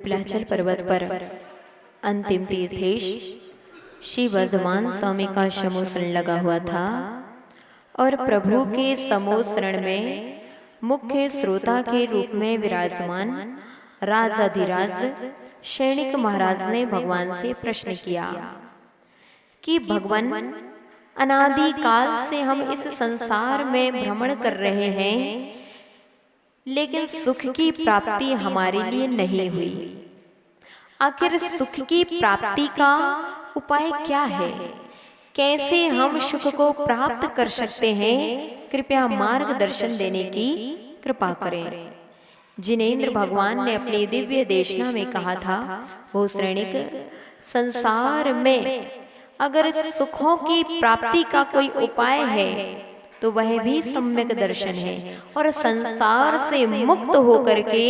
विंध्याचल पर्वत पर अंतिम तीर्थेश श्री वर्धमान स्वामी का समोसरण लगा हुआ था और प्रभु के समोसरण में मुख्य श्रोता के रूप में विराजमान राजाधिराज सैनिक महाराज ने भगवान से प्रश्न किया कि भगवान, अनादि काल से हम इस संसार में भ्रमण कर रहे हैं, लेकिन सुख की प्राप्ति हमारे लिए नहीं हुई। आखिर सुख की प्राप्ति का उपाय क्या है? कैसे हम सुख को प्राप्त कर सकते हैं? कृपया मार्गदर्शन देने की कृपा करें। जिनेंद्र भगवान ने अपनी दिव्य देशना में कहा था, वो श्रेणिक, संसार में अगर सुखों की प्राप्ति का कोई उपाय है तो वह भी सम्यक दर्शन है, और संसार से मुक्त होकर के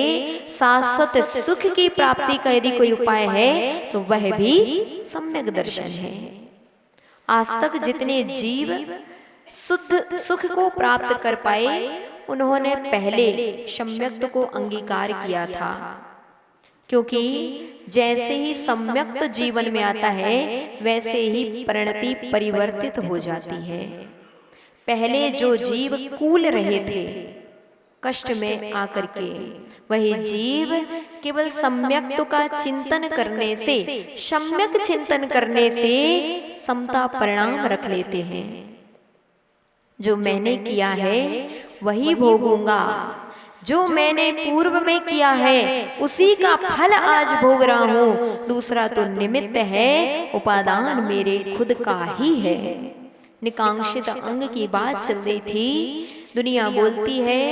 शाश्वत सुख की प्राप्ति का यदि कोई उपाय है तो वह भी सम्यक दर्शन है। आज तक जितने जीव शुद्ध सुख को प्राप्त कर पाए, उन्होंने पहले सम्यक्त को अंगीकार किया था, क्योंकि जैसे ही सम्यक्त जीवन में आता है वैसे ही परिणति परिवर्तित हो जाती है। पहले जो जीव कूल रहे थे कष्ट में आकर के, वही जीव केवल सम्यक्त का चिंतन करने से, सम्यक चिंतन करने से समता परिणाम रख लेते हैं। जो मैंने किया है वही भोगूंगा, जो मैंने पूर्व में किया है उसी का फल आज भोग रहा हूं, दूसरा तो निमित्त है, उपादान मेरे खुद का ही है। निकांक्षित अंग की बात चल रही थी। दुनिया बोलती है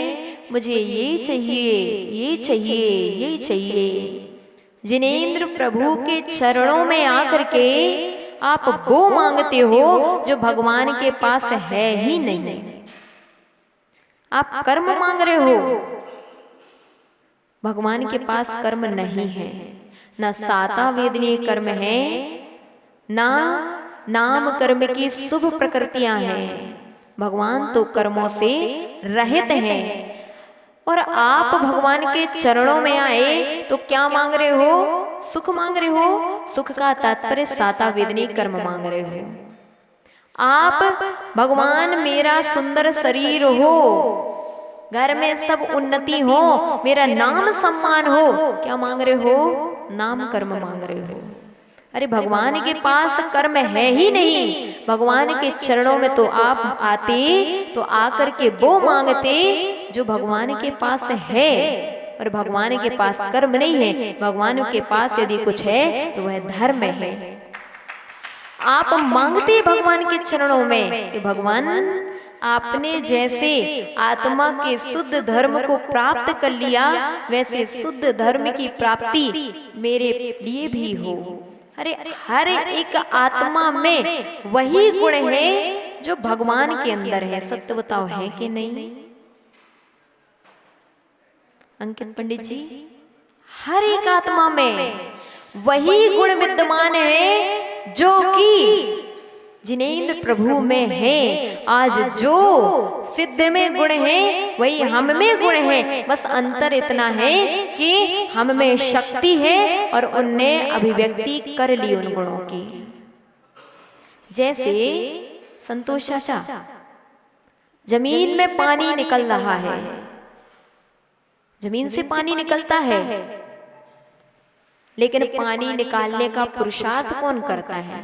मुझे ये चाहिए, ये चाहिए, ये चाहिए। जिनेंद्र प्रभु के चरणों में आकर के आप वो मांगते हो जो भगवान के पास है ही नहीं। आप कर्म मांग रहे हो, भगवान के पास कर्म नहीं है। न साता वेदनीय कर्म है, ना नाम कर्म की शुभ प्रकृतियां हैं। भगवान तो कर्मों से रहित हैं, और आप भगवान के चरणों में आए तो क्या मांग रहे हो? सुख मांग रहे हो। सुख का तात्पर्य साता वेदनीय कर्म मांग रहे हो। आप भगवान मेरा सुंदर शरीर हो, घर में सब उन्नति हो, मेरा नाम सम्मान हो, क्या मांग रहे हो? नाम कर्म मांग रहे हो। अरे भगवान के पास कर्म है ही नहीं। भगवान के चरणों में तो आप आते तो आकर के वो मांगते जो भगवान के पास है, और भगवान के पास कर्म नहीं है। भगवान के पास यदि कुछ है तो वह धर्म है। आप मांगते भगवान के चरणों में कि भगवान, आपने जैसे आत्मा के शुद्ध धर्म को प्राप्त कर लिया, वैसे शुद्ध धर्म की प्राप्ति मेरे लिए भी हो। अरे हर एक आत्मा में वही गुण है जो भगवान के अंदर है। सत्य बताओ, है कि नहीं? अंकित पंडित जी, हर एक आत्मा में वही गुण विद्यमान है जो कि जिनेंद्र प्रभु में है। आज जो सिद्ध में गुण है वही हम में गुण है। बस अंतर इतना है कि हम में शक्ति है और उनने अभिव्यक्ति कर ली उन गुणों की। जैसे संतोष चाचा, जमीन में पानी निकल रहा है, जमीन से पानी निकलता है, लेकिन पानी निकालने का पुरुषार्थ कौन करता है?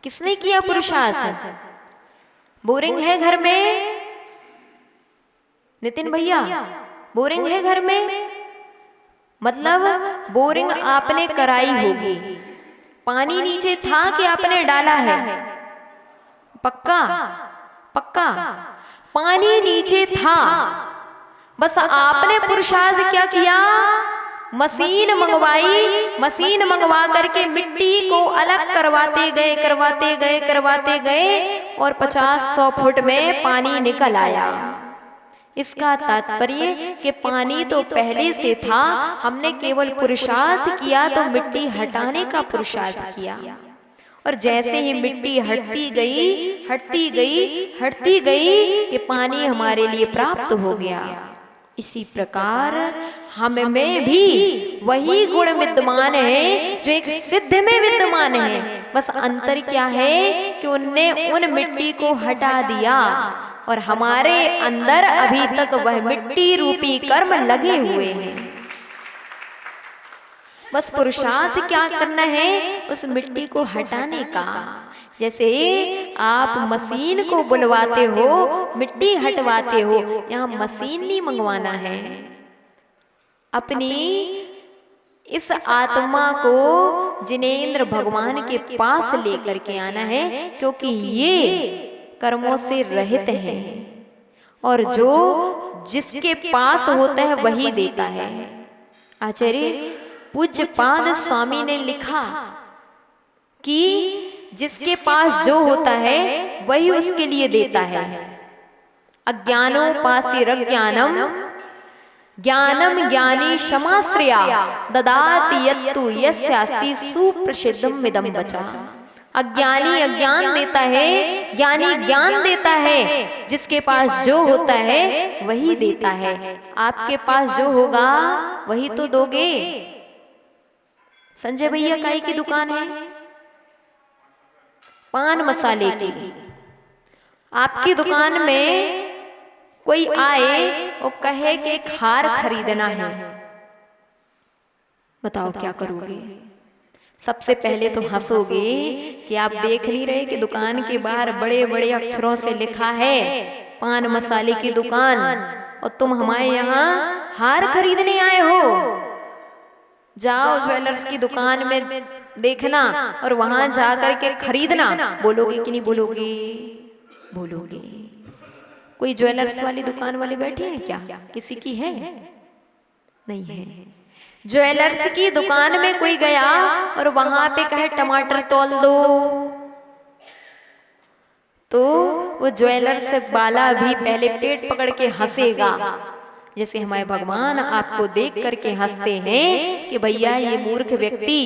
किसने किया पुरुषार्थ? बोरिंग है घर में? नितिन भैया, बोरिंग है घर में? मतलब बोरिंग आपने कराई होगी। पानी नीचे था कि आपने डाला है? पक्का पक्का पानी नीचे था, बस आपने पुरुषार्थ क्या किया? मशीन मंगवाई। मशीन मंगवा करके मिट्टी को अलग करवाते गए, करवाते गए, करवाते गए, और 50-100 फुट में पानी निकल आया। इसका तात्पर्य कि पानी तो पहले से था, हमने केवल पुरुषार्थ किया तो मिट्टी हटाने का पुरुषार्थ किया। और जैसे ही मिट्टी हटती गई, हटती गई, हटती गई कि पानी हमारे लिए प्राप्त हो गया। इसी प्रकार हम में भी वही गुण विद्यमान है जो एक सिद्ध में विद्यमान है। बस अंतर क्या है कि उनने उन मिट्टी को हटा दिया और हमारे अंदर अभी तक वह मिट्टी रूपी कर्म लगे हुए हैं। बस पुरुषार्थ क्या करना है, उस मिट्टी को हटाने का। जैसे आप मशीन को बुलवाते हो, मिट्टी हटवाते हो, यहाँ मशीन नहीं मंगवाना है। अपनी इस आत्मा को जिनेंद्र भगवान के पास लेकर के आना है, क्योंकि ये कर्मों से रहित है और जो जिसके पास होता है वही देता है। आचार्य पूज्य पाद स्वामी ने लिखा कि जिसके पास जो होता है वही उसके लिए देता है। अज्ञानोपासिरज्ञानम ज्ञानम ज्ञानी क्षमाश्रया ददाति यत्तु यस्यास्ति सुप्रसिद्धम इदं वचा। अज्ञानी अज्ञान देता है, ज्ञानी ज्ञान देता है। जिसके पास जो होता है वही देता है। आपके पास जो होगा वही तो दोगे। संजय भैया काई की दुकान है, पान मसाले की। आपकी दुकान में कोई आए और कहे कि खार खरीदना है, बताओ क्या करोगे? सबसे पहले तो हंसोगे कि आप देख नहीं रहे कि दुकान के बाहर बड़े बड़े अक्षरों से लिखा है पान मसाले की दुकान, और तुम हमारे यहाँ हार खरीदने आए हो। जाओ ज्वेलर्स की दुकान में देखना और वहां जाकर के खरीदना। बोलोगे कि नहीं बोलोगे? बोलोगे। कोई ज्वेलर्स वाली दुकान वाले बैठे हैं क्या? किसी की है? नहीं है। ज्वेलर्स की दुकान में कोई गया और वहां पे कहे टमाटर तौल दो, तो वो ज्वेलर्स वाला भी पहले पेट पकड़ के हंसेगा। जैसे हमारे भगवान आपको देख करके हंसते हैं कि भैया ये मूर्ख व्यक्ति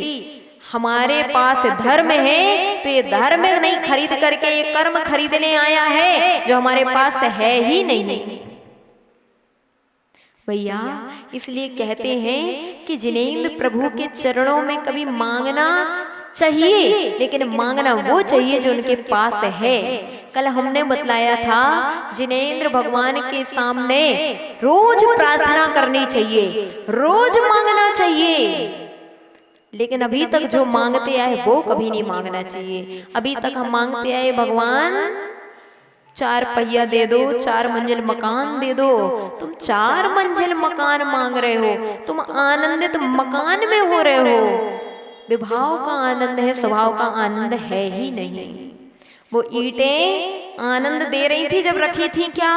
हमारे पास धर्म है तो ये धर्म नहीं खरीद करके ये कर्म खरीदने आया है जो हमारे पास है ही नहीं। भैया इसलिए कहते हैं कि जिनेंद्र प्रभु के चरणों में कभी मांगना चाहिए, लेकिन मांगना वो चाहिए जो उनके पास है। कल हमने बतलाया था जिनेंद्र भगवान के सामने रोज प्रार्थना करनी चाहिए, रोज मांगना चाहिए, लेकिन अभी तक जो मांगते आए वो कभी नहीं मांगना चाहिए। अभी तक हम मांगते आए भगवान 4 पहिया दे दो, 4 मंजिल मकान दे दो। तुम 4 मंजिल मकान मांग रहे हो, तुम आनंदित मकान में हो रहे हो। विभाव का आनंद है, स्वभाव का आनंद है ही नहीं। वो ईंटें आनंद दे रही थी जब रखी थी क्या?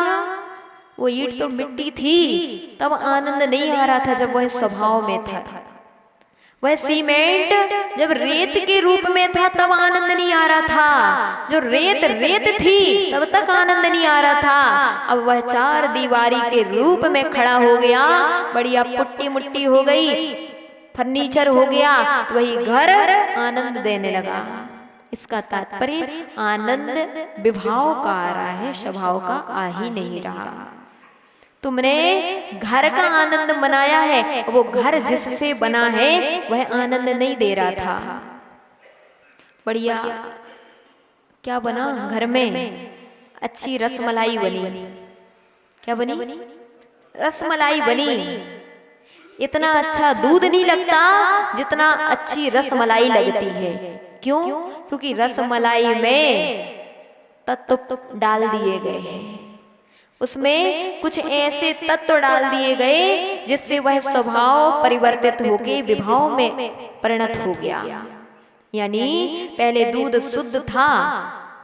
वो ईंट तो मिट्टी थी, तब आनंद नहीं आ रहा था जब वह स्वभाव में था। वह सीमेंट जब रेत के रूप में था तब आनंद नहीं आ रहा था। जो रेत रेत थी तब तक आनंद नहीं आ रहा था। अब वह 4 दीवारी के रूप में खड़ा हो गया, बढ़िया पुट्टी मुट्टी हो गई, फर्नीचर हो गया, तो वही घर आनंद देने लगा। इसका तात्पर्य आनंद विभाव का आ रहा है, स्वभाव का आ ही नहीं रहा। तुमने घर का आनंद मनाया है, वो घर जिससे बना है वह आनंद नहीं दे रहा था। बढ़िया क्या बना घर में? अच्छी रसमलाई बनी। क्या बनी? रसमलाई बनी। इतना अच्छा दूध नहीं लगता जितना अच्छी रसमलाई लगती है। क्यों? क्योंकि रसमलाई में तत्व डाल दिए गए हैं, उसमें कुछ ऐसे तत्व डाल दिए गए जिससे वह स्वभाव परिवर्तित होके विभाव में परिणत हो गया। यानी पहले दूध शुद्ध था,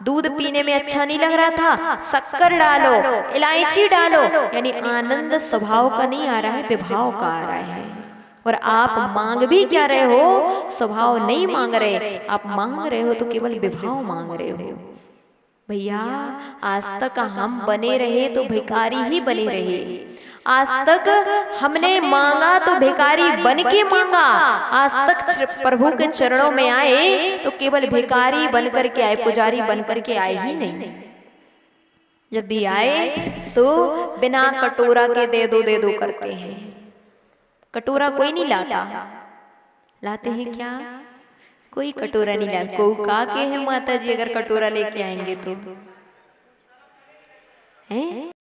दूध पीने में अच्छा नहीं लग रहा था, शक्कर डालो, इलायची डालो, यानी आनंद स्वभाव का नहीं आ रहा है, विभाव का आ रहा है। और आप मांग भी क्या रहे हो? स्वभाव नहीं मांग रहे, आप मांग रहे हो तो केवल विभाव मांग रहे हो। भैया आज तक हम बने रहे तो भिखारी ही बने रहे। आज तक हमने मांगा तो भिखारी बन के मांगा। आज तक प्रभु के चरणों में आए तो केवल भिखारी बन करके आए, पुजारी बन करके आए ही नहीं। जब भी आए सो बिना कटोरा के दे दो करते हैं। कटोरा कोई नहीं लाता, लाते हैं क्या? कोई कटोरा नहीं लाता। को का के हैं माता जी अगर कटोरा लेके आएंगे तो हैं?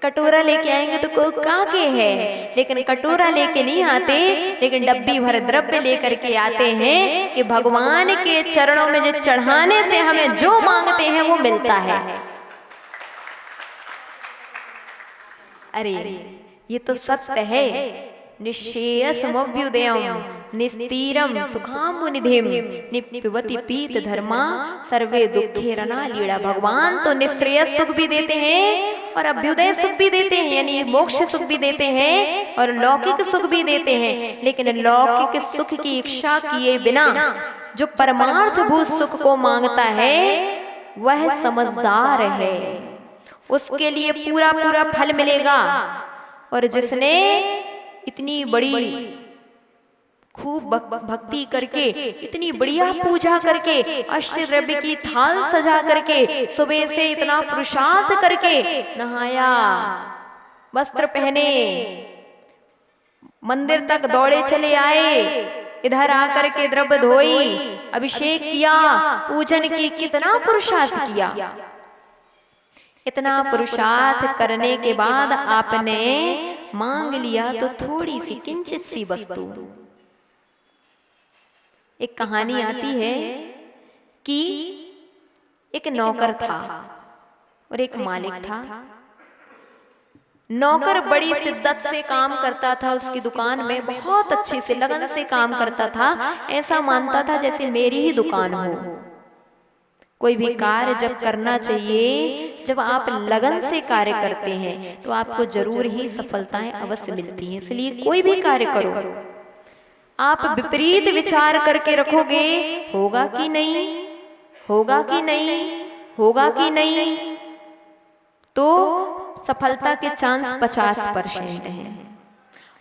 कटोरा लेके आएंगे तो को का के है, लेकिन कटोरा लेके नहीं आते, लेकिन डब्बी भर द्रव्य लेकर के आते हैं कि भगवान के चरणों में जो चढ़ाने से हमें जो मांगते हैं वो मिलता है। अरे ये तो सत्य है। निश्चेयसमभ्युदयम् निस्तीरं सुखाम्बुनिधिं निपिबति पीत धर्मा सर्वे दुःखेरना लीड़ा। भगवान तो निश्रेयस सुख भी देते हैं और अभ्युदय सुख भी देते हैं, यानी मोक्ष सुख भी देते हैं और लौकिक सुख भी देते हैं। लेकिन लौकिक सुख की इच्छा किए बिना जो परमार्थ भूत सुख को मांगता है वह समझदार है, उसके लिए पूरा पूरा फल मिलेगा। और जिसने इतनी बड़ी खूब भक्ति करके, इतनी बढ़िया पूजा करके, अष्टद्रव्य की थाल सजा करके, सुबह से इतना पुरुषार्थ करके नहाया, वस्त्र पहने, मंदिर तक दौड़े चले आए, इधर आकर के द्रव्य धोई, अभिषेक किया, पूजन की, कितना पुरुषार्थ किया। इतना पुरुषार्थ करने के बाद आपने मांग लिया तो थोड़ी सी किंचित सी वस्तु। एक कहानी आती है कि एक नौकर था और एक मालिक था। नौकर बड़ी शिद्दत से काम करता था, उसकी दुकान में बहुत अच्छे से लगन से काम करता था। ऐसा मानता था जैसे मेरी ही दुकान हो। कोई भी कार्य जब करना चाहिए, जब आप लगन से कार्य करते हैं तो आपको जरूर ही सफलताएं अवश्य मिलती हैं। इसलिए कोई भी कार्य करो, आप विपरीत विचार करके रखोगे, होगा कि नहीं, होगा कि नहीं, होगा कि नहीं, तो सफलता के चांस 50% हैं।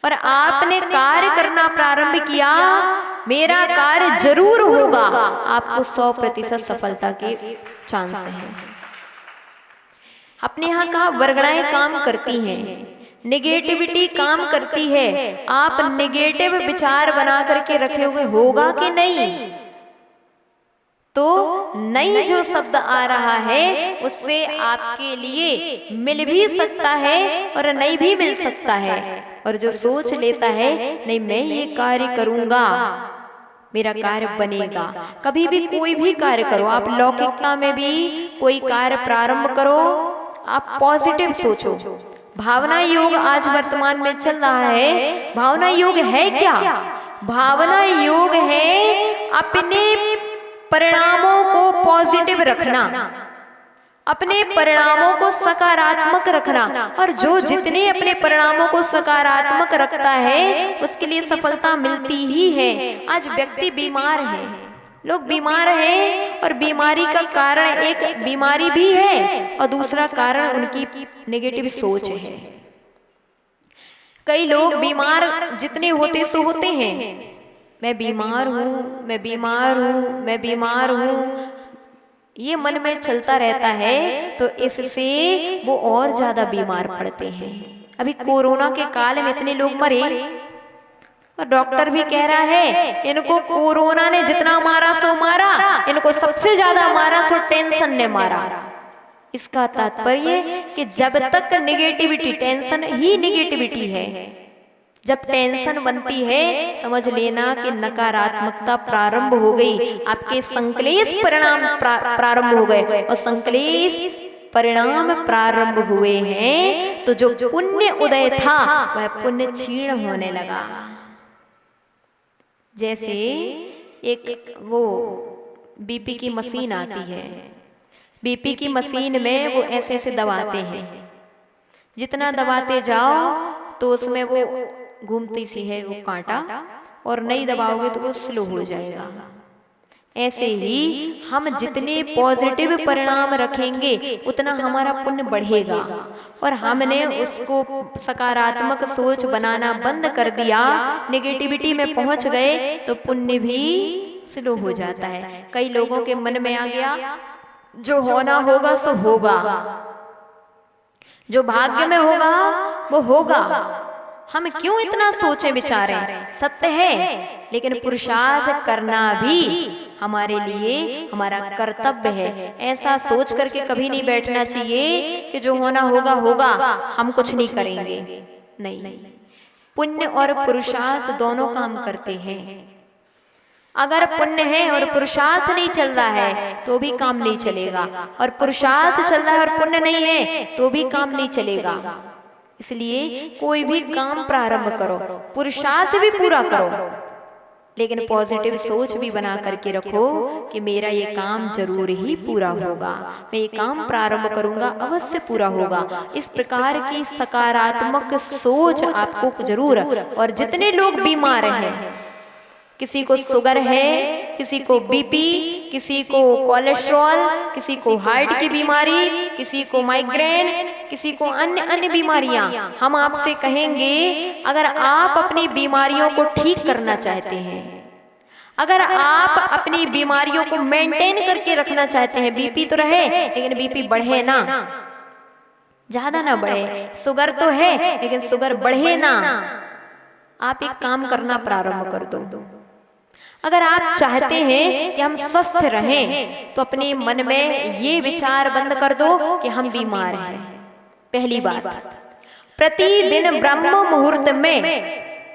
और आपने कार्य करना प्रारंभ किया, मेरा कार्य जरूर होगा, आपको 100% सफलता के चांस हैं। अपने यहाँ कहा वर्गणाएं काम करती हैं, नेगेटिविटी काम करती है। आप नेगेटिव विचार बना करके रखे हुए, होगा कि नहीं, तो नहीं जो शब्द आ रहा है उससे आपके लिए मिल भी सकता है और नहीं भी मिल सकता है। और जो सोच लेता है नहीं मैं ये कार्य करूंगा, मेरा कार्य बनेगा। कभी भी कोई भी कार्य करो, आप लौकिकता में भी कोई कार्य प्रारंभ करो, आप पॉजिटिव सोचो। भावना योग आज वर्तमान में चल रहा है। भावना योग है क्या? भावना योग है अपने परिणामों को पॉजिटिव रखना, अपने परिणामों को सकारात्मक रखना। और जो जितने अपने परिणामों को सकारात्मक रखता है उसके लिए सफलता मिलती ही है। आज व्यक्ति बीमार है, लोग बीमार हैं और बीमारी का कारण एक बीमारी भी है और दूसरा कारण उनकी नेगेटिव सोच है। कई लोग बीमार जितने होते सो होते हैं, मैं बीमार हूँ, मैं बीमार हूँ, मैं बीमार हूँ, ये मन में चलता रहता है तो इससे वो और ज्यादा बीमार पड़ते हैं। अभी कोरोना के काल में इतने लोग मरे और डॉक्टर भी कह रहा है इनको कोरोना ने जितना मारा सो मारा, इनको सबसे ज्यादा मारा सो टेंशन ने मारा। इसका तात्पर्य कि जब तक नेगेटिविटी, टेंशन ही नेगेटिविटी है, जब टेंशन बनती है समझ लेना कि नकारात्मकता प्रारंभ हो गई, आपके संक्लेश परिणाम प्रारंभ हो गए। और संक्लेश परिणाम प्रारंभ हुए हैं तो जो पुण्य उदय था वह पुण्य क्षीण होने लगा। जैसे एक वो बीपी की मशीन आती है, बीपी की मशीन में वो ऐसे ऐसे दबाते हैं, जितना दबाते जाओ तो उसमें वो घूमती सी है वो कांटा, और नहीं दबाओगे तो वो स्लो हो जाएगा। ऐसे ही हम जितने पॉजिटिव परिणाम रखेंगे उतना हमारा पुण्य बढ़ेगा। और हमने उसको सकारात्मक सोच बनाना बंद कर दिया, नेगेटिविटी में पहुंच गए तो पुण्य भी स्लो हो जाता है। कई लोगों के मन में आ गया जो होना होगा सो होगा, जो भाग्य में होगा वो होगा। हम क्यों इतना सोचे विचारें, सत्य है, लेकिन पुरुषार्थ करना भी हमारे लिए हमारा कर्तव्य है। ऐसा सोच करके कभी नहीं बैठना चाहिए कि जो होना होगा होगा, हम कुछ नहीं करेंगे। नहीं, पुण्य और पुरुषार्थ दोनों काम करते हैं। अगर पुण्य है और पुरुषार्थ नहीं चल रहा है तो भी काम नहीं चलेगा, और पुरुषार्थ चल रहा है और पुण्य नहीं है तो भी काम नहीं चलेगा। इसलिए कोई भी काम प्रारंभ करो, पुरुषार्थ भी पूरा करो, लेकिन पॉजिटिव सोच भी बना करके रखो कि मेरा ये काम जरूर ही पूरा होगा, मैं ये काम प्रारंभ करूंगा अवश्य पूरा होगा। इस प्रकार की सकारात्मक सोच आपको जरूर। और जितने लोग बीमार हैं, किसी को शुगर है, किसी को बीपी, किसी को कोलेस्ट्रॉल, किसी को हार्ट की बीमारी, किसी को माइग्रेन, किसी को अन्य बीमारियां, हम आपसे कहेंगे अगर आप अपनी बीमारियों को ठीक करना चाहते हैं, अगर आप अपनी बीमारियों को मेंटेन करके रखना चाहते हैं, बीपी तो रहे लेकिन बीपी बढ़े ना, ज्यादा ना बढ़े, शुगर तो है लेकिन शुगर बढ़े ना, आप एक काम करना प्रारंभ कर दो। अगर आप चाहते हैं कि हम स्वस्थ रहें तो अपने मन में ये विचार बंद कर दो कि हम बीमार हैं। पहली बात, प्रतिदिन ब्रह्म मुहूर्त में,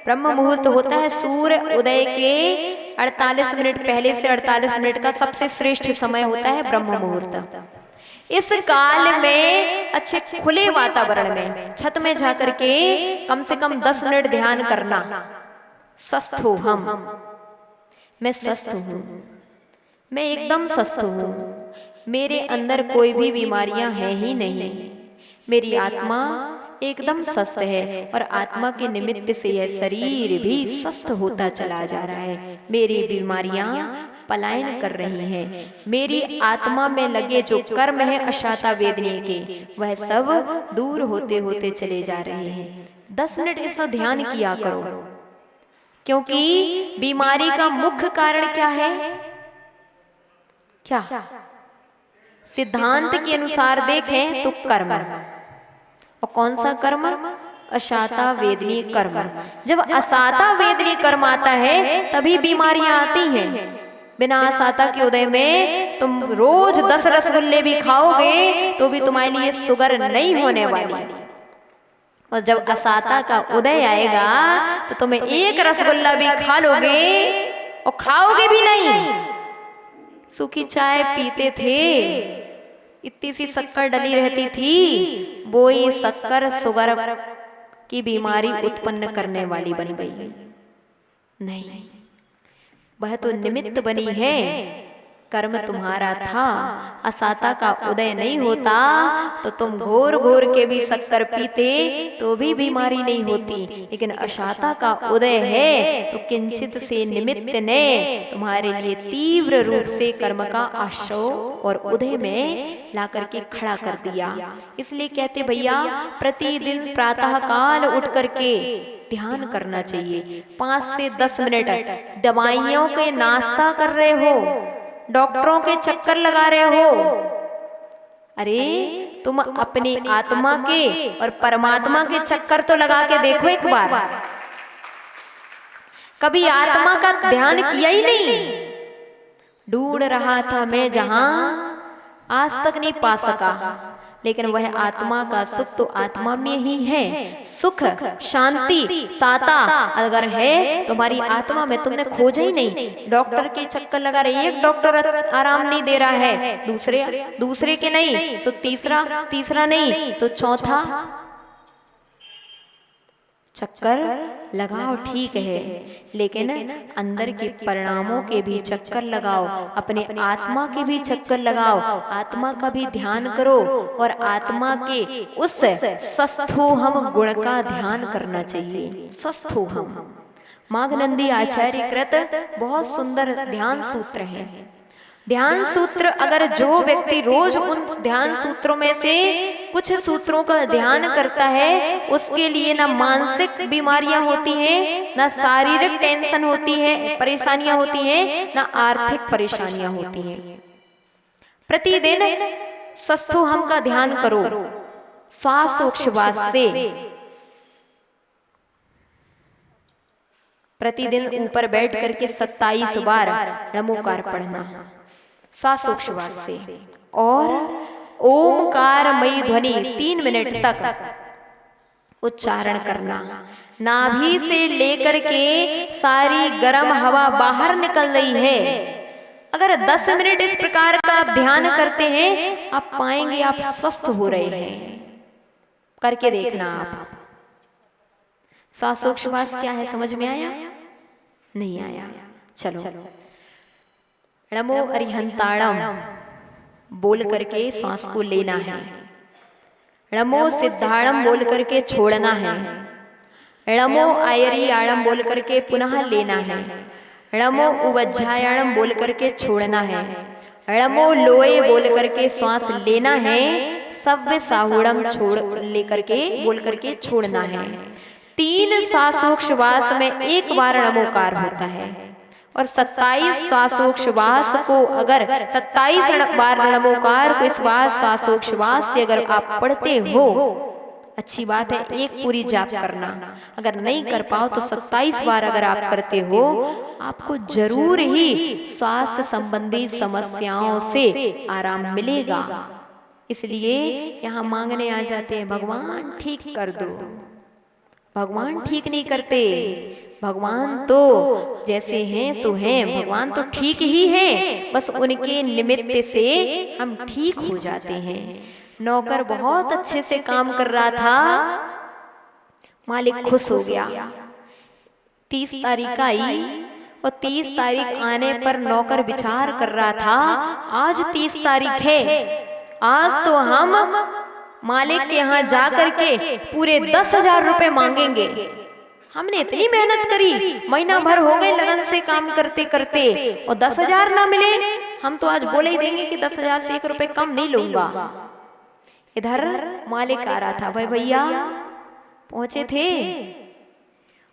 ब्रह्म मुहूर्त होता है सूर्य उदय के 48 मिनट पहले से 48 मिनट का सबसे श्रेष्ठ समय होता है ब्रह्म मुहूर्त। इस काल में अच्छे खुले वातावरण में छत में जाकर के कम से कम 10 मिनट ध्यान करना। स्वस्थ हो हम, मैं स्वस्थ हूँ, मैं एकदम स्वस्थ हूँ, मेरे अंदर कोई भी बीमारियां हैं ही नहीं, मेरी आत्मा एकदम स्वस्थ है और आत्मा के निमित्त से यह शरीर भी स्वस्थ होता चला जा रहा है। मेरी बीमारियां पलायन कर रही हैं, मेरी आत्मा में लगे जो कर्म है अशाता वेदनी के, वह सब दूर होते होते चले जा रहे हैं। 10 मिनट इसका ध्यान किया करो, क्योंकि बीमारी का मुख्य कारण क्या है? क्या सिद्धांत के अनुसार देखें तो कर्म। और कौन सा कर्म? अशाता वेदनी कर्म। जब असाता वेदनी कर्म आता है तभी बीमारियां आती हैं। बिना असाता के उदय में तुम रोज 10 रसगुल्ले भी खाओगे तो भी तुम्हारे लिए शुगर नहीं होने वाली, और जब असाता का उदय आएगा तो तुम्हें एक रसगुल्ला भी खा लोगे और खाओगे भी नहीं। सूखी चाय पीते थे, इतनी सी शक्कर डली रहती थी, वो ही शक्कर शुगर की बीमारी उत्पन्न करने वाली बन गई। नहीं, वह तो निमित्त बनी है, कर्म तुम्हारा था। असाता का उदय नहीं होता तो तुम घोर घोर के भी शक्कर पीते तो भी बीमारी नहीं होती, लेकिन अशाता का उदय है तो किंचित से निमित्त ने तुम्हारे लिए तीव्र रूप से कर्म का आश्रय और उदय में ला करके खड़ा कर दिया। इसलिए कहते भैया प्रतिदिन प्रातः काल उठ करके ध्यान करना चाहिए 5 से 10 मिनट। दवाइयों के नाश्ता कर रहे हो, डॉक्टरों के चक्कर लगा रहे हो, अरे तुम अपनी आत्मा के और परमात्मा के चक्कर तो लगा के देखो एक बार। कभी आत्मा का ध्यान किया ही नहीं। ढूंढ रहा था मैं जहां, आज तक नहीं पा सका, लेकिन वह आत्मा का सुख तो आत्मा में ही है। सुख शांति साता अगर है तुम्हारी आत्मा में, तुमने खोजा ही नहीं। डॉक्टर के चक्कर लगा रहे, एक डॉक्टर आराम नहीं दे रहा है, दूसरे के नहीं तो तीसरा नहीं तो चौथा चक्कर लगाओ, ठीक है, लेकिन अंदर के परिणामों के भी चक्कर लगाओ, अपने आत्मा के भी चक्कर लगाओ, आत्मा का भी ध्यान करो और आत्मा के उस स्वस्थो हम गुण का ध्यान करना चाहिए। स्वस्थो हम, माघनंदी आचार्य कृत बहुत सुंदर ध्यान सूत्र है। ध्यान सूत्र अगर जो व्यक्ति रोज उन ध्यान सूत्रों में से कुछ सूत्रों का ध्यान करता है, उसके लिए ना मानसिक बीमारियां होती हैं, ना शारीरिक टेंशन होती है, परेशानियां होती हैं, ना आर्थिक परेशानियां होती हैं। प्रतिदिन स्वस्थो हम का ध्यान करो, श्वासोच्छ्वास से प्रतिदिन ऊपर बैठ करके 27 बार नमोकार पढ़ना श्वासोच्छ्वास से, और ओमकारमयी ध्वनि 3 मिनट तक उच्चारण करना। नाभि से लेकर के सारी गर्म हवा बाहर निकल रही है। अगर 10 मिनट इस प्रकार का आप ध्यान करते हैं, आप पाएंगे आप स्वस्थ हो रहे हैं। करके देखना आप। श्वासोच्छ्वास क्या है, समझ में आया? नहीं आया? चलो। नमो अरिहंताणम बोल करके श्वास को लेना है। नमो सिद्धाणम बोल करके छोड़ना है। नमो आयरियाणम बोल करके पुनः लेना है। नमो उवज्झायाणम बोल करके छोड़ना है। नमो लोए बोल करके श्वास लेना है। सव्य साहुड़म छोड़ लेकर के बोल करके छोड़ना है। 3 श्वासोच्छ्वास में 1 बार नमोकार होता है, और 27 श्वासोच्छ्वास को अगर 27 बार नमोकार को इस बार श्वासोच्छ्वास से अगर आप पढ़ते हो, अच्छी बात है, एक पूरी जाप करना। अगर नहीं कर पाओ तो 27 बार अगर आप करते हो, आपको जरूर ही स्वास्थ्य संबंधी समस्याओं से आराम मिलेगा। इसलिए यहाँ मांगने आ जाते हैं, भगवान ठीक कर दो। भगवान ठीक नहीं करते, भगवान तो जैसे हैं सो हैं, भगवान तो ठीक ही हैं, बस उनके निमित्त से हम ठीक हो जाते हैं। नौकर बहुत अच्छे से काम कर रहा था, मालिक खुश हो गया। 30 तारीख आई और 30 तारीख आने पर नौकर विचार कर रहा था, आज 30 तारीख है, आज तो हम मालिक के यहाँ जा करके पूरे 10,000 रुपए मांगेंगे। हमने इतनी मेहनत करी, महीना भर हो गए लगन से काम करते करते, और 10,000 ना मिले, हम तो आज बोले ही देंगे कि 10,000 से 1 रुपए कम नहीं लूंगा। इधर मालिक आ रहा था, भाई भैया पहुंचे थे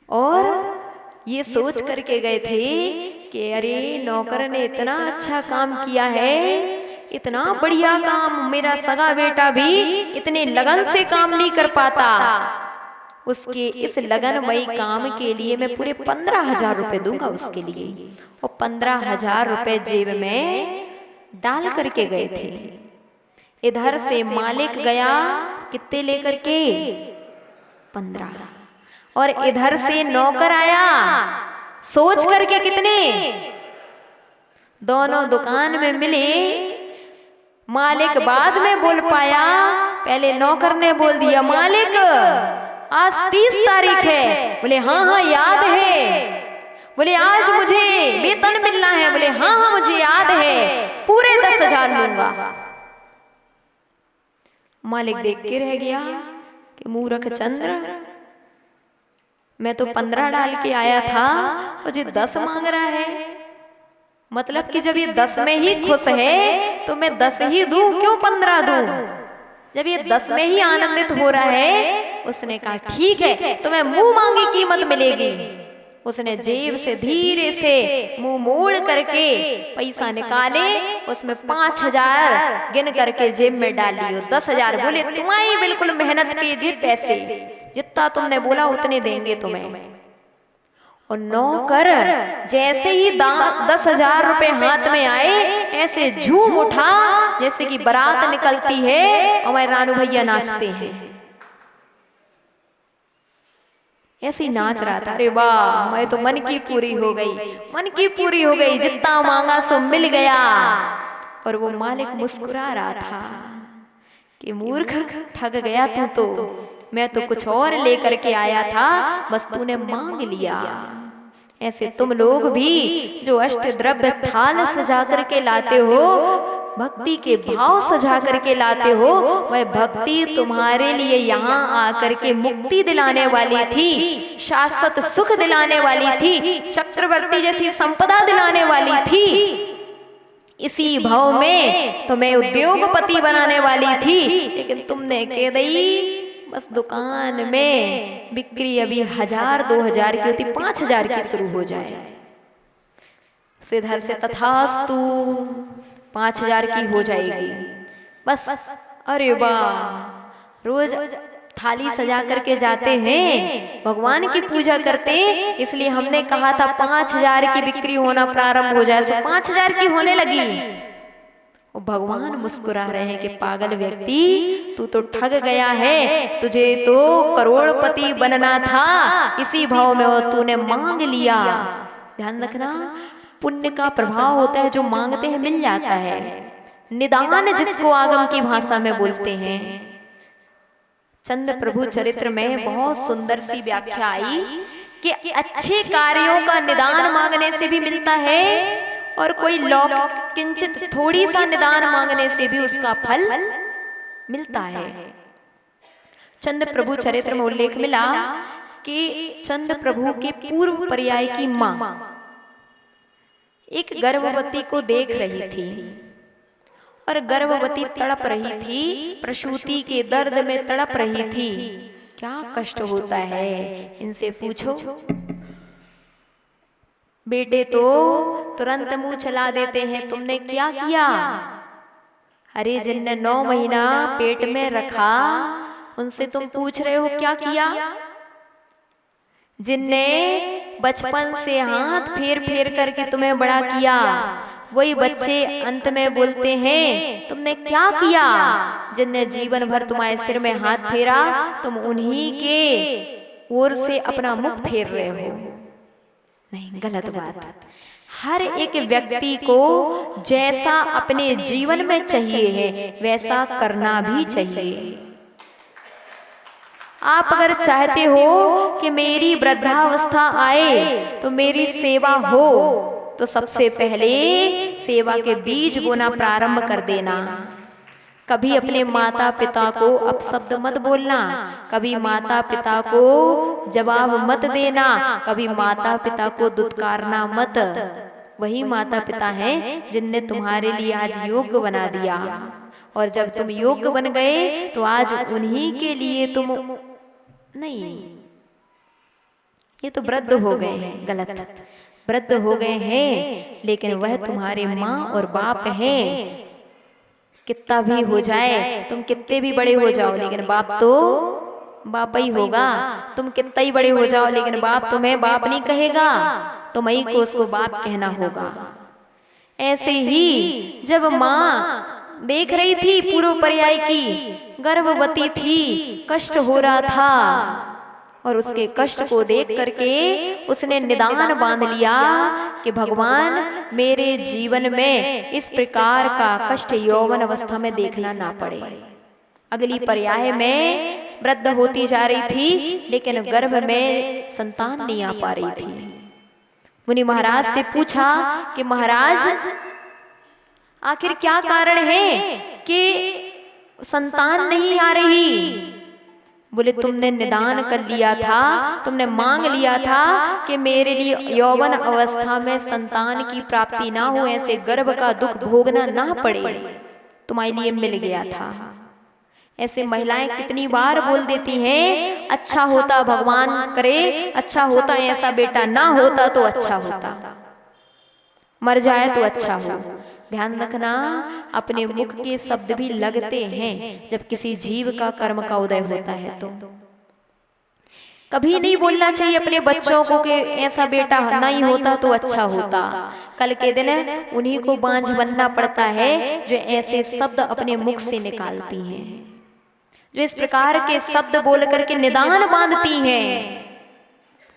और ये सोच करके गए थे कि अरे नौकर ने इतना अच्छा काम किया है, इतना बढ़िया काम, मेरा सगा बेटा भी इतने लगन से काम नहीं कर पाता। उसके इस लगनमयी काम के लिए मैं पूरे 15,000 रुपए दूंगा उसके लिए। और 15,000 रुपए जेब में डाल करके गए थे। इधर से मालिक गया कितने लेकर के? 15। और इधर से नौकर आया सोच करके कितने? दोनों दुकान में मिले। मालिक बाद में बोल पाया, पहले नौकर ने बोल दिया, मालिक आज 30 तारीख है। बोले हाँ हाँ याद है। बोले आज मुझे वेतन मिलना है। बोले हाँ हाँ मुझे याद है, पूरे 10,000 लूंगा। मालिक देख के रह गया कि मूर्ख चंद्र, मैं तो 15 डाल के आया था, मुझे 10 मांग रहा है। मतलब कि जब ये 10 में ही खुश है तो मैं 10 ही दूं, क्यों 15 दूं? जब ये 10 में ही आनंदित हो रहा है। उसने कहा ठीक है, तो मैं मुंह मांगी कीमत मिलेगी। उसने जेब से धीरे से मुंह मोड़ करके पैसा निकाले, उसमें 5,000 गिन करके जेब में डाल दियो। 10,000 बोले तुम्हारी बिल्कुल मेहनत कीजिए, पैसे जितना तुमने बोला उतने देंगे तुम्हें। और नौकर जैसे ही 10,000 रुपए हाथ में आए, ऐसे झूम उठा जैसे कि बारात निकलती है और मैं रानू भैया नाचते हैं, ऐसे ही नाच रहा था। अरे वाह, मैं तो मन की पूरी हो गई, मन की पूरी हो गई, जितना मांगा सो मिल गया। और वो मालिक मुस्कुरा रहा था कि मूर्ख ठग गया तू तो, मैं तो कुछ और लेकर के आया था, बस तूने मांग लिया। ऐसे तुम लोग भी जो अष्ट द्रव्य थाल सजा करके लाते हो, भक्ति के भाव सजा करके लाते हो, वह भक्ति तुम्हारे लिए यहाँ आकर के मुक्ति दिलाने वाली थी, शाश्वत सुख दिलाने वाली थी, चक्रवर्ती जैसी संपदा दिलाने वाली थी। इसी भाव में तुम्हें उद्योगपति बनाने वाली थी, लेकिन तुमने कह दी बस दुकान में बिक्री अभी 1,000 2,000 की होती, 5,000 की शुरू हो जाए। इधर से तथास्तु 5,000 की हो जाएगी बस। अरे वाह, रोज थाली सजा करके जाते हैं, भगवान की पूजा करते हैं। इसलिए हमने कहा था 5,000 की बिक्री होना प्रारंभ हो जाए, तो 5,000 की होने लगी। और भगवान मुस्कुरा रहे हैं कि पागल व्यक्ति, तू तो ठग गया है, तुझे तो करोड़पति बनना था, इसी भाव में और तूने मांग लिया। ध्यान रखना, पुण्य का प्रभाव होता है, जो मांगते हैं मिल जाता है। निदान जिसको आगम की भाषा में बोलते हैं। चंद्र प्रभु चरित्र में बहुत सुंदर सी व्याख्या आई कि अच्छे कार्यों का निदान मांगने से भी मिलता है, और कोई लौकिक किंचित थोड़ी सा निदान मांगने से भी उसका फल मिलता है। चंद्र प्रभु चरित्र में उल्लेख मिला कि चंद्र प्रभु के पूर्व पर्याय की मां एक गर्भवती को देख रही थी, और गर्भवती तड़प रही थी, प्रसूति के दर्द में तड़प रही थी। क्या कष्ट होता है, इनसे पूछो। बेटे तो तुरंत मुंह चला देते हैं, तुमने क्या किया? अरे जिनने 9 महीना पेट में रखा, उनसे तुम पूछ रहे हो क्या किया? जिनने बचपन से हाथ फेर फेर करके तुम्हें बड़ा किया, वही बच्चे अंत में बोलते हैं तुमने क्या किया? जिनने जीवन भर तुम्हारे सिर में हाथ फेरा, तुम उन्हीं के ओर से अपना मुख फेर रहे हो। नहीं, गलत बात। हर एक व्यक्ति को जैसा अपने जीवन में चाहिए है, वैसा करना भी चाहिए। आप अगर चाहते हो कि मेरी वृद्धावस्था आए तो मेरी सेवा हो, तो सबसे पहले सेवा के बीज बोना प्रारंभ कर देना। कभी अपने माता पिता को अपशब्द मत बोलना, कभी माता पिता को जवाब मत देना, कभी माता पिता को दुत्कारना मत। वही माता पिता हैं जिनने तुम्हारे लिए आज योग्य बना दिया, और जब तुम योग्य बन गए तो आज उन्हीं के लिए तुम नहीं, ये तो वृद्ध हो गए हैं, गलत, वृद्ध हो गए हैं, लेकिन वह तुम्हारे माँ और बाप हैं। कितना भी हो जाए, तुम कितने भी बड़े हो जाओ, लेकिन बाप तो बाप ही होगा। तुम कितना ही बड़े हो जाओ, लेकिन बाप तुम्हें बाप नहीं कहेगा, तुम्हीं को उसको बाप कहना होगा। ऐसे ही जब माँ देख रही थी पूर्व पर्याय की, गर्भवती थी, कष्ट हो रहा था, और उसके कष्ट को देख करके उसने निदान बांध लिया कि भगवान मेरे जीवन में इस प्रकार का कष्ट यौवन अवस्था में देखना ना पड़े। अगली पर्याय में वृद्ध होती जा रही थी, लेकिन गर्भ में संतान नहीं आ पा रही थी। मुनि महाराज से पूछा कि महाराज आखिर क्या कारण है कि संतान नहीं आ रही? बोले तुमने निदान कर लिया था, तुमने मांग लिया था कि मेरे लिए यौवन अवस्था में संतान की प्राप्ति ना हो, ऐसे गर्भ का दुख भोगना ना पड़े, तुम्हारे लिए मिल गया था। ऐसे महिलाएं कितनी बार बोल देती हैं, अच्छा होता भगवान करे, अच्छा होता ऐसा बेटा ना होता तो अच्छा होता, मर जाए तो अच्छा हो। ध्यान रखना, अपने मुख के शब्द भी लगते हैं जब किसी जीव का कर्म का उदय होता है। तो कभी नहीं बोलना चाहिए अपने बच्चों को कि ऐसा बेटा नहीं होता तो अच्छा होता। कल के दिन उन्हीं को बांझ बनना पड़ता है जो ऐसे शब्द अपने मुख से निकालती हैं, जो इस प्रकार के शब्द बोल करके निदान बांधती हैं।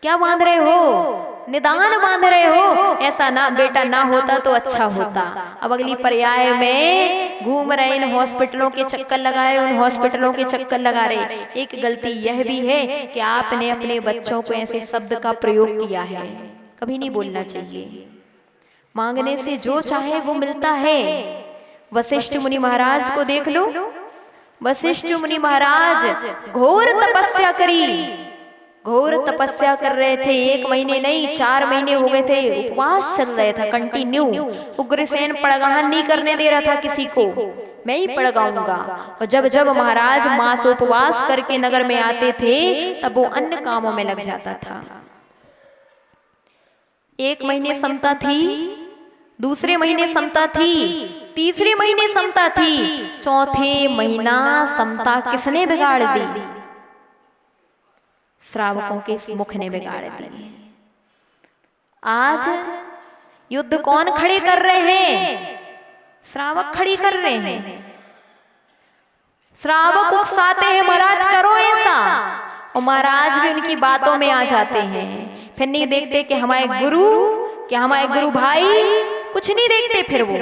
क्या बांध रहे हो? निदान बांध रहे हो, ऐसा ना बेटा ना होता तो अच्छा होता। अब अगली पर्याय में घूम रहे, इन हॉस्पिटलों के चक्कर लगा रहे, उन हॉस्पिटलों के चक्कर लगा रहे। एक गलती यह भी है कि आपने अपने बच्चों को ऐसे शब्द का प्रयोग किया है, कभी नहीं बोलना चाहिए। मांगने से जो चाहे वो मिलता है। वशिष्ठ मुनि महाराज को देख लो, वशिष्ठ मुनि महाराज घोर तपस्या करी, घोर तपस्या कर रहे थे। 1 महीने नहीं 4 महीने हो गए थे, उपवास चल रहे था कंटिन्यू। उग्रसेन पड़गाहन नहीं करने दे रहा था किसी को, मैं ही पड़गाऊंगा। और जब जब महाराज मास उपवास करके नगर में आते थे तब वो अन्य कामों में लग जाता था। 1 महीने समता थी, दूसरे महीने समता थी, तीसरे महीने समता थी, चौथे महीना समता किसने बिगाड़ दी? श्रावकों के मुख ने बिगाड़ दी। आज युद्ध कौन खड़े कर रहे हैं? श्रावक खड़ी कर रहे हैं। श्रावक उकसाते हैं, महाराज करो ऐसा, और महाराज भी उनकी बातों में आ जाते हैं। फिर नहीं देखते कि हमारे गुरु भाई, कुछ नहीं देखते फिर वो।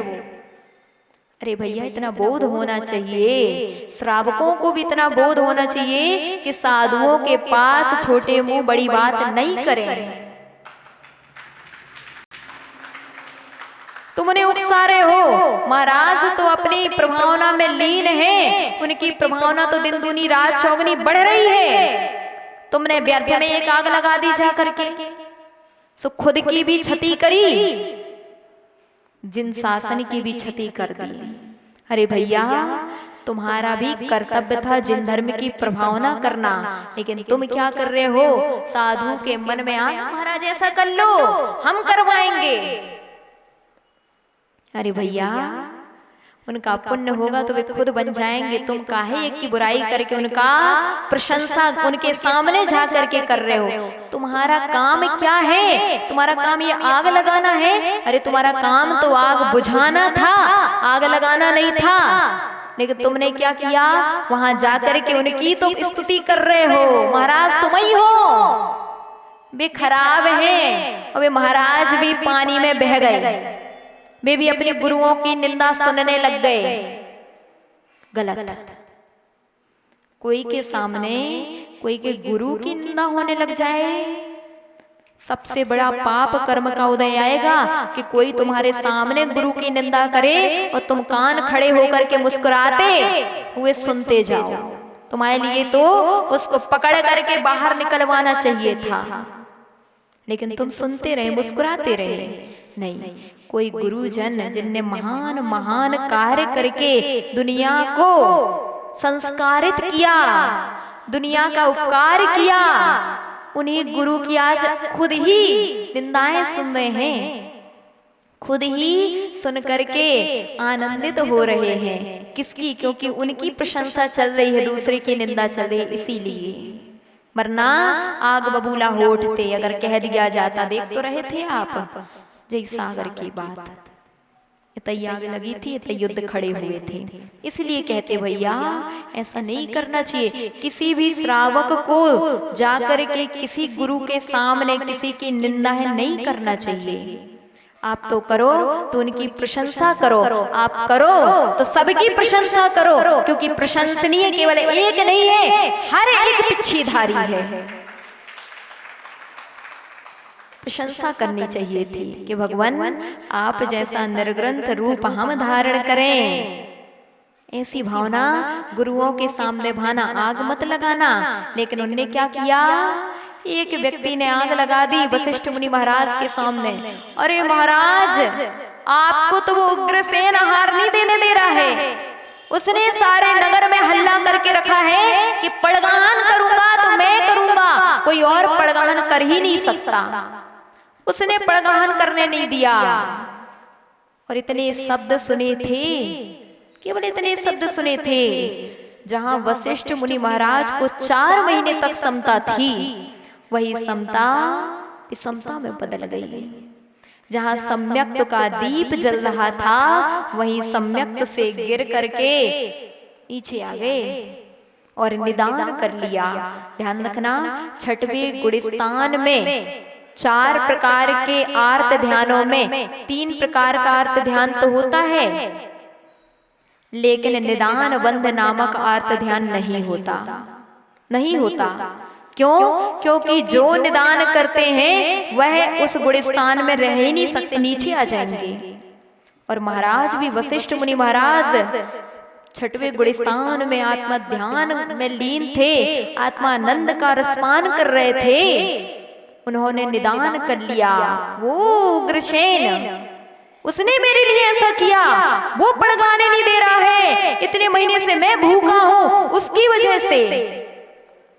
अरे भैया, इतना बोध होना चाहिए, श्रावकों को भी इतना बोध होना चाहिए कि साधुओं के पास छोटे मुंह बड़ी बात नहीं करें। तुम उन्हें उकसा रहे हो, महाराज तो अपनी प्रभावना में लीन है, उनकी प्रभावना तो दिन दूनी रात चौगनी बढ़ रही है। तुमने व्यर्थ में एक आग लगा दी जा करके, सो खुद की भी क्षति करी, जिन शासन की भी क्षति कर दी। अरे भैया, तुम्हारा भी कर्तव्य था जिन धर्म की प्रभावना करना, लेकिन तुम क्या कर रहे हो? साधु के मन में आ, महाराज ऐसा कर लो, हम करवाएंगे। अरे भैया, उनका पुण्य होगा तो वे खुद बन जाएंगे। तुम काहे एक की बुराई करके उनका प्रशंसा उनके सामने जा करके कर रहे हो? तुम्हारा काम क्या है? तुम्हारा काम ये आग लगाना है? अरे तुम्हारा काम तो आग बुझाना था, आग लगाना नहीं था। लेकिन तुमने क्या किया? वहां जाकर के उनकी तो स्तुति कर रहे हो, महाराज तुम ही हो। वे खराब हैं और वे महाराज भी पानी में बह गए, वे भी अपने गुरुओं की निंदा सुनने लग गए। गलत। कोई के सामने कोई के गुरु की निंदा होने लग जाए, सबसे बड़ा पाप कर्म का उदय आएगा कि कोई तुम्हारे सामने गुरु की निंदा करे और तुम कान खड़े होकर के मुस्कुराते हुए सुनते जाओ। तुम्हारे लिए तो उसको पकड़ करके बाहर निकलवाना चाहिए था, लेकिन तुम सुनते रहे, मुस्कुराते रहे। नहीं, कोई गुरुजन जिनने महान महान कार्य करके दुनिया को संस्कारित किया, दुनिया का उपकार किया, उन्हीं गुरु की आज खुद ही निंदाएं सुन रहे हैं, खुद ही सुन करके आनंदित हो रहे हैं। किसकी? क्योंकि उनकी प्रशंसा चल रही है, दूसरे की निंदा चल रही है, इसीलिए। वरना आग बबूला होठते अगर कह दिया जाता। देख तो रहे थे आप जय सागर की बात, इतनी आग लगी थी, इतने युद्ध खड़े हुए थे। इसलिए कहते भैया, ऐसा नहीं करना चाहिए। किसी भी श्रावक को जाकर के किसी गुरु के सामने किसी की निंदा है नहीं करना चाहिए। आप तो करो तो उनकी प्रशंसा करो, आप करो तो सबकी प्रशंसा करो, क्योंकि प्रशंसनीय केवल एक नहीं है, हर एक पिछीधारी है। प्रशंसा करनी चाहिए थी कि भगवान आप जैसा निर्ग्रंथ रूप हम धारण करें। ऐसी भावना गुरुओं के सामने भाना, आग मत लगाना। लेकिन उन्होंने क्या किया? एक व्यक्ति ने आग लगा दी वशिष्ठ मुनि महाराज के सामने। अरे महाराज, आपको तो वो उग्रसेन आहार नहीं देने दे रहा है, उसने सारे नगर में हल्ला करके रखा है कि पड़गान करूंगा तो मैं करूंगा, कोई और पड़गान कर ही नहीं सकता। उसने पड़गान करने नहीं दिया। और इतने शब्द सुने थे, केवल इतने शब्द सुने थे। जहां वशिष्ठ मुनि महाराज को 4 महीने तक समता थी, वही समता में बदल गई। जहां सम्यक्त का दीप जल रहा था, वही सम्यक्त से गिर करके नीचे आ गए और निदान कर लिया। ध्यान रखना, 6वें गुणस्थान में 4 प्रकार के आर्त ध्यानों में 3 प्रकार का आर्त ध्यान तो होता है, लेकिन निदान बंध नामक आर्त ध्यान नहीं होता। क्यों? क्योंकि जो निदान करते हैं वह उस गुणस्थान में रह ही नहीं सकते, नीचे आ जाएंगे। और महाराज भी, वशिष्ठ मुनि महाराज 6वें गुणस्थान में आत्मा ध्यान में लीन थे, आत्मानंद का रसपान कर रहे थे। उन्होंने निदान कर लिया। वो उग्रसेन, उसने मेरे लिए ऐसा किया, वो पड़गाने नहीं दे रहा है, इतने महीने से मैं भूखा हूं, उसकी वजह से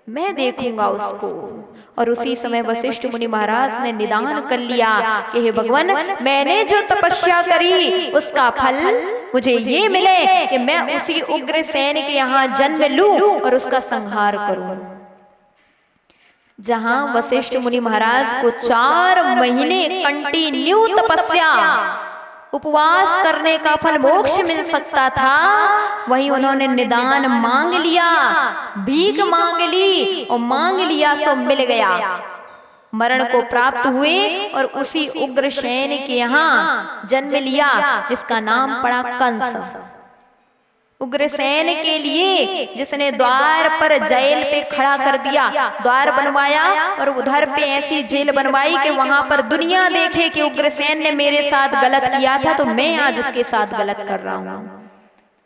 मैं देखूंगा उसको और उसी समय वशिष्ठ मुनि महाराज ने निदान कर लिया कि हे भगवान, मैंने जो तपस्या करी उसका फल मुझे ये मिले कि मैं उसी उग्रसेन के यहाँ जन्म लूं और उसका संहार करूं। जहां वशिष्ठ मुनि महाराज को 4 महीने कंटिन्यू तपस्या उपवास करने का फल मोक्ष मिल सकता था, वहीं उन्होंने निदान मांग लिया, भीख मांग ली और मांग लिया सो मिल गया। मरण को प्राप्त हुए और उसी उग्रसेन के यहाँ जन्म लिया, जिसका नाम पड़ा कंस। उग्रसेन के लिए जिसने द्वार पर जेल पे खड़ा कर दिया, द्वार बनवाया और उधर पे ऐसी जेल बनवाई कि वहां पर दुनिया देखे कि उग्रसेन ने मेरे साथ गलत किया था तो मैं आज उसके साथ गलत कर रहा हूं।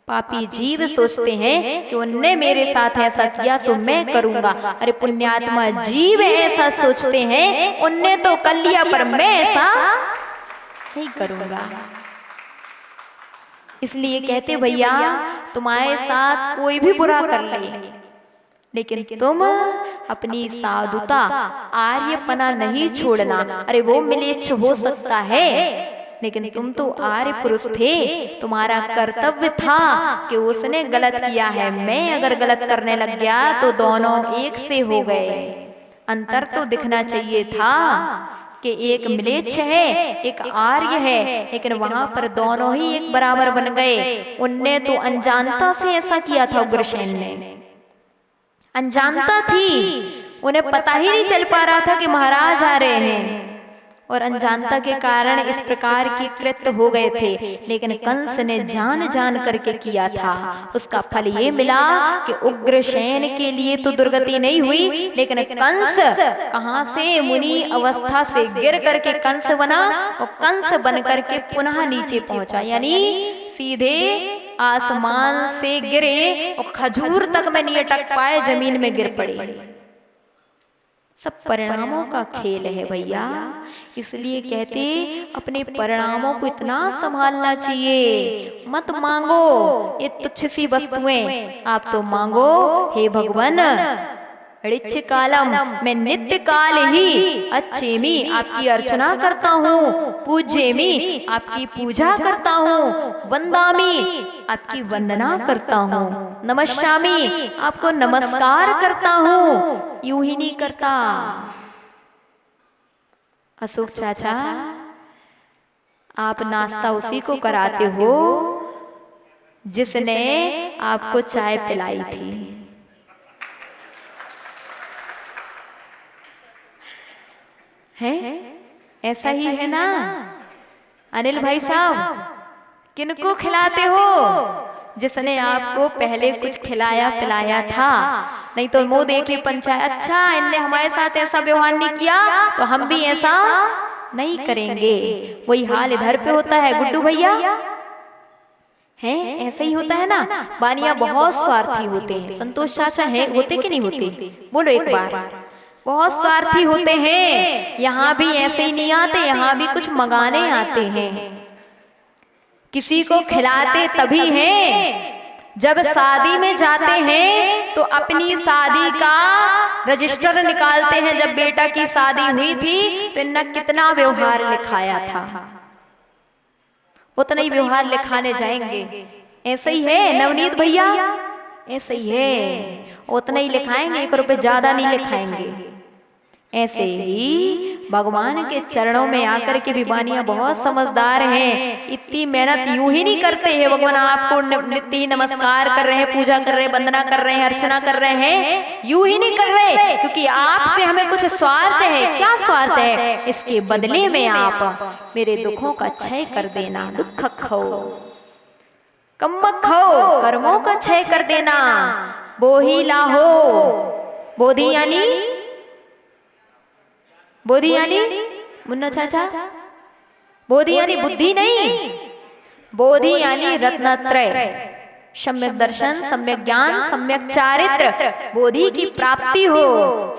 पापी जीव सोचते हैं कि उनने मेरे साथ ऐसा किया सो मैं करूंगा। अरे पुण्यात्मा जीव ऐसा सोचते हैं, उनने तो कर लिया पर मैं ऐसा नहीं करूंगा। इसलिए कहते भैया, तुम्हारे साथ कोई भी बुरा कर ले, लेकिन तुम अपनी साधुता आर्यपना नहीं छोड़ना। अरे वो मिलेच्छ हो सकता है, लेकिन तुम तो आर्य पुरुष थे, तुम्हारा कर्तव्य था कि उसने गलत किया है, मैं अगर गलत करने लग गया तो दोनों एक से हो गए। अंतर तो दिखना चाहिए था कि एक म्लेच्छ है एक आर्य है, लेकिन वहां पर दोनों ही एक बराबर बन गए। उनने तो अनजानता से ऐसा किया था, उग्रसेन ने अनजानता थी, उन्हें पता ही नहीं चल पा रहा था कि महाराज आ रहे हैं, और अनजानता के कारण इस प्रकार की कृत्य हो गए थे। लेकिन कंस ने जान जान करके किया था, उसका फल ये मिला कि उग्रसेन के लिए तो दुर्गति नहीं हुई, लेकिन कंस कहां से मुनि अवस्था से गिर करके कंस बना और कंस बन करके पुनः नीचे पहुंचा, यानी सीधे आसमान से गिरे और खजूर तक में नहीं अटक पाए, जमीन में गिर पड़े। सब परिणामों का खेल है भैया। इसलिए कहते अपने परिणामों को इतना संभालना चाहिए। मत मांगो ये तुच्छ सी वस्तुएं, आप तो मांगो हे भगवान ऋच कालम, मैं नित्य काल ही अच्छेमी आपकी अर्चना करता हूँ, पूज्येमी आपकी पूजा करता हूँ, वंदामी आपकी वंदना करता हूँ, नमस्यामी आपको नमस्कार करता हूँ। यूं ही नहीं करता। अशोक चाचा, आप नाश्ता उसी को कराते हो जिसने आपको चाय पिलाई थी। है ऐसा ही है ना अनिल भाई साहब? किनको खिलाते हो? जिसने आपको पहले कुछ खिलाया पिलाया था। नहीं तो मुंह देखे पंचायत, अच्छा इनने हमारे साथ ऐसा व्यवहार नहीं किया तो हम भी ऐसा नहीं करेंगे। वही हाल इधर पे होता है गुड्डू भैया, है ऐसा ही होता है ना। बानिया बहुत स्वार्थी होते हैं। संतोष चाचा है होते कि नहीं होते? बोलो एक बार। बहुत स्वार्थी होते हैं। यहाँ भी ऐसे ही नहीं आते, यहाँ भी कुछ मंगाने आते हैं। किसी को खिलाते तभी हैं जब शादी में जाते हैं तो अपनी शादी का रजिस्टर निकालते हैं। जब बेटा की शादी हुई थी तो इन्हें कितना व्यवहार लिखाया था, उतना ही व्यवहार लिखाने जाएंगे। ऐसा ही है नवनीत भैया, ऐसे ही है, उतना ही लिखाएंगे, 1 रुपए ज्यादा नहीं लिखाएंगे। ऐसे ही भगवान के चरणों में आकर के भी बानिया बहुत समझदार हैं। इतनी मेहनत यूं ही नहीं करते हैं। भगवान आपको नित्य ही नमस्कार कर रहे हैं, पूजा कर रहे हैं, वंदना कर रहे हैं, अर्चना कर रहे हैं, यूं ही नहीं कर रहे क्योंकि आपसे हमें कुछ स्वार्थ है। क्या स्वार्थ है? इसके बदले में आप मेरे दुखों का क्षय कर देना, दुख खो कम्मक खो, कर्मों का क्षय कर देना। बोही लाहो, बोधी यानी बोधी यानी मुन्ना चाचा, बोधी यानी बुद्धि नहीं, बोधी यानी रत्नत्रय, सम्यक दर्शन, सम्यक ज्ञान, सम्यक चारित्र, बोधि की प्राप्ति हो।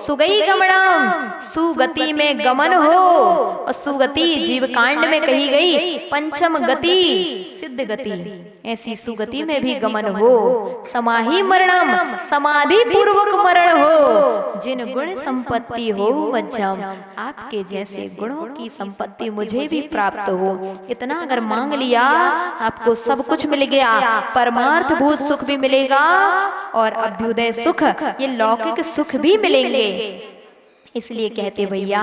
सुगई गमनम, सुगति में गमन हो। और सुगति जीव कांड में कही गई पंचम गति, सिद्ध गति, ऐसी सुगति में भी गमन हो। समाहि मरणम समाधि पूर्वक मरण हो, जिन गुण संपत्ति हो मज्जम। आपके जैसे गुणों की संपत्ति मुझे भी प्राप्त हो। इतना अगर मांग लिया आपको सब कुछ मिल गया, परमार्थ भूत सुख भी मिलेगा और अभ्युदय सुख, ये लौकिक सुख भी मिलेंगे। इसलिए कहते भैया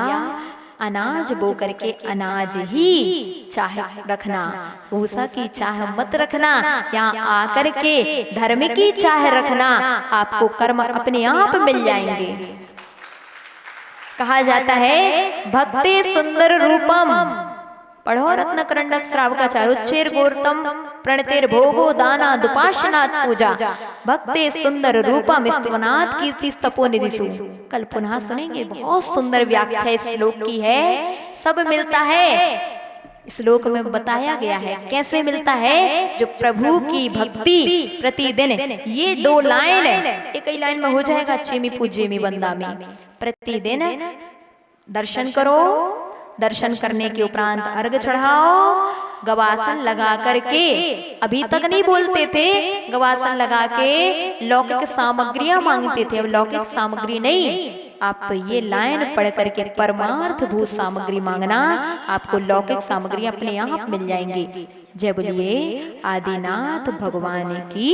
अनाज बो करके अनाज ही चाह रखना, भूसा की चाह मत रखना। यहाँ आकर के धर्म की चाह रखना, आपको कर्म अपने आप मिल जाएंगे। कहा जाता है भक्ति सुंदर रूपम, पढ़ो रत्न करंडक श्रावकाचार उच्चेर गोरतम प्रणतेर भोगो दाना दुपाशनाथ पूजा भक्ति सुंदर रूपम स्तवनाथ कीर्ति तपोनिधिसु। कल पुनः सुनेंगे, बहुत सुंदर व्याख्या इस श्लोक की है। सब मिलता है इस श्लोक में बताया गया है। कैसे मिलता है? जो प्रभु की भक्ति प्रतिदिन, ये 2 लाइन एक ही लाइन में हो जाएगा। चेमी पूजेमी वंदा में प्रतिदिन दर्शन करो, दर्शन करने के उपरांत अर्घ चढ़ाओ, गवासन लगा करके, अभी तक नहीं बोलते थे, गवासन लगा के लौकिक सामग्रियां मांगते थे। अब लौकिक सामग्री नहीं, आप ये लाइन पढ़ करके परमार्थ भूत सामग्री मांगना, आपको लौकिक सामग्री अपने आप मिल जाएंगी। जय बोलिए आदिनाथ भगवान की